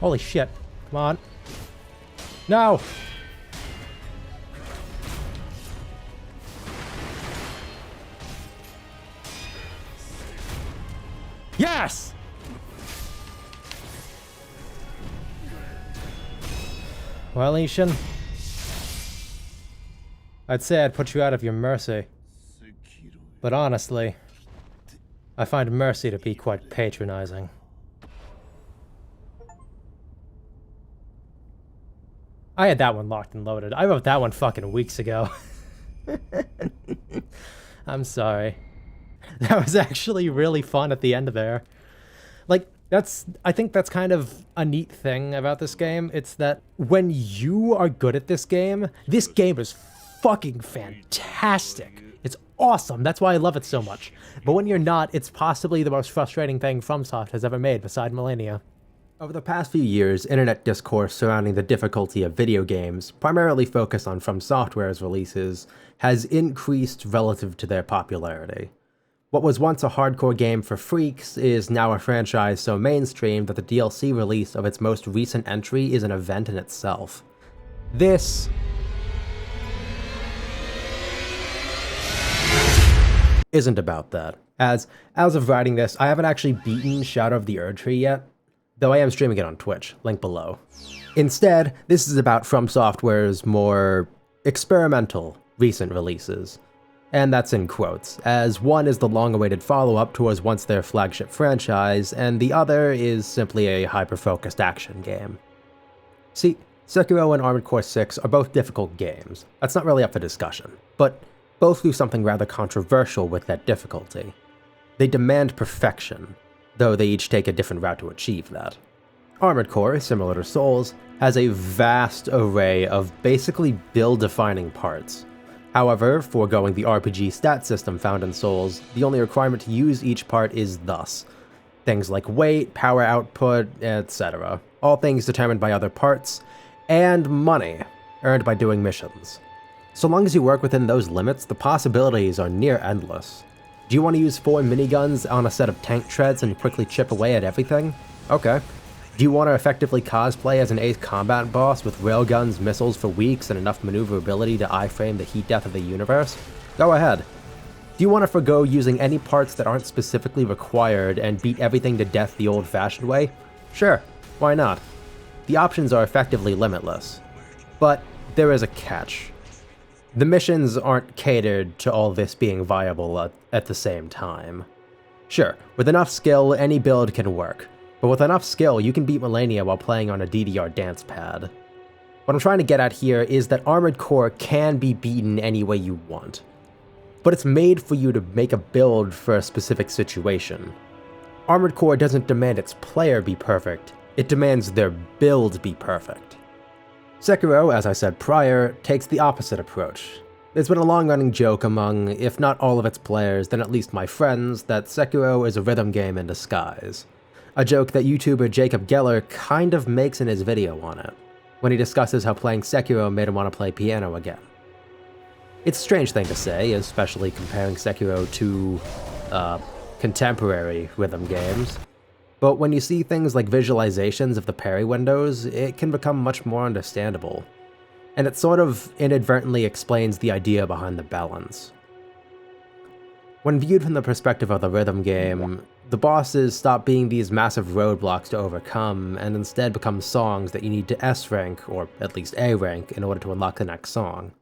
Holy shit. Come on. No! Yes! Well, Ishin, I'd say I'd put you out of your mercy. But honestly, I find mercy to be quite patronizing. I had that one locked and loaded. I wrote that one fucking weeks ago. I'm sorry. That was actually really fun at the end of there. Like, I think that's kind of a neat thing about this game. It's that when you are good at this game is fucking fantastic. It's awesome. That's why I love it so much. But when you're not, it's possibly the most frustrating thing FromSoft has ever made beside Millennia. Over the past few years, internet discourse surrounding the difficulty of video games, primarily focused on From Software's releases, has increased relative to their popularity. What was once a hardcore game for freaks is now a franchise so mainstream that the DLC release of its most recent entry is an event in itself. This isn't about that. As of writing this, I haven't actually beaten Shadow of the Erdtree yet, though I am streaming it on Twitch, link below. Instead, this is about From Software's more experimental recent releases. And that's in quotes, as one is the long-awaited follow-up towards once their flagship franchise, and the other is simply a hyper-focused action game. See, Sekiro and Armored Core 6 are both difficult games. That's not really up for discussion, but both do something rather controversial with that difficulty. They demand perfection, though they each take a different route to achieve that. Armored Core, similar to Souls, has a vast array of basically build-defining parts. However, foregoing the RPG stat system found in Souls, the only requirement to use each part is thus. Things like weight, power output, etc. All things determined by other parts, and money, earned by doing missions. So long as you work within those limits, the possibilities are near endless. Do you want to use 4 miniguns on a set of tank treads and quickly chip away at everything? Okay. Do you want to effectively cosplay as an Ace Combat boss with railguns, missiles for weeks, and enough maneuverability to iframe the heat death of the universe? Go ahead. Do you want to forgo using any parts that aren't specifically required and beat everything to death the old-fashioned way? Sure, why not? The options are effectively limitless. But there is a catch. The missions aren't catered to all this being viable at the same time. Sure, with enough skill, any build can work. But with enough skill, you can beat Millennia while playing on a DDR dance pad. What I'm trying to get at here is that Armored Core can be beaten any way you want. But it's made for you to make a build for a specific situation. Armored Core doesn't demand its player be perfect, it demands their build be perfect. Sekiro, as I said prior, takes the opposite approach. There's been a long-running joke among, if not all of its players, then at least my friends, that Sekiro is a rhythm game in disguise. A joke that YouTuber Jacob Geller kind of makes in his video on it, when he discusses how playing Sekiro made him want to play piano again. It's a strange thing to say, especially comparing Sekiro to contemporary rhythm games, but when you see things like visualizations of the parry windows, it can become much more understandable, and it sort of inadvertently explains the idea behind the balance. When viewed from the perspective of the rhythm game, the bosses stop being these massive roadblocks to overcome, and instead become songs that you need to S rank, or at least A rank, in order to unlock the next song.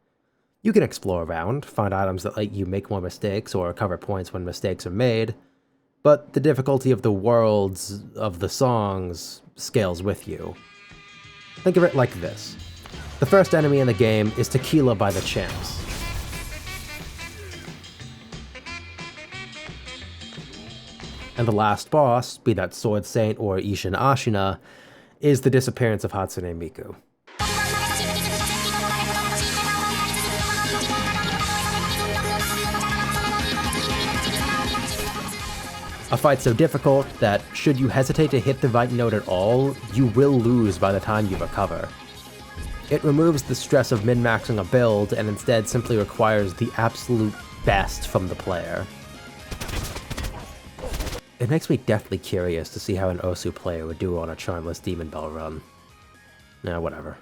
You can explore around, find items that let you make more mistakes or recover points when mistakes are made, but the difficulty of the worlds of the songs scales with you. Think of it like this. The first enemy in the game is Tequila by the Champs. And the last boss, be that Sword Saint or Ishin Ashina, is the disappearance of Hatsune Miku. A fight so difficult that, should you hesitate to hit the right note at all, you will lose by the time you recover. It removes the stress of min-maxing a build and instead simply requires the absolute best from the player. It makes me deathly curious to see how an Osu player would do on a Charmless Demon Bell run. Nah, whatever.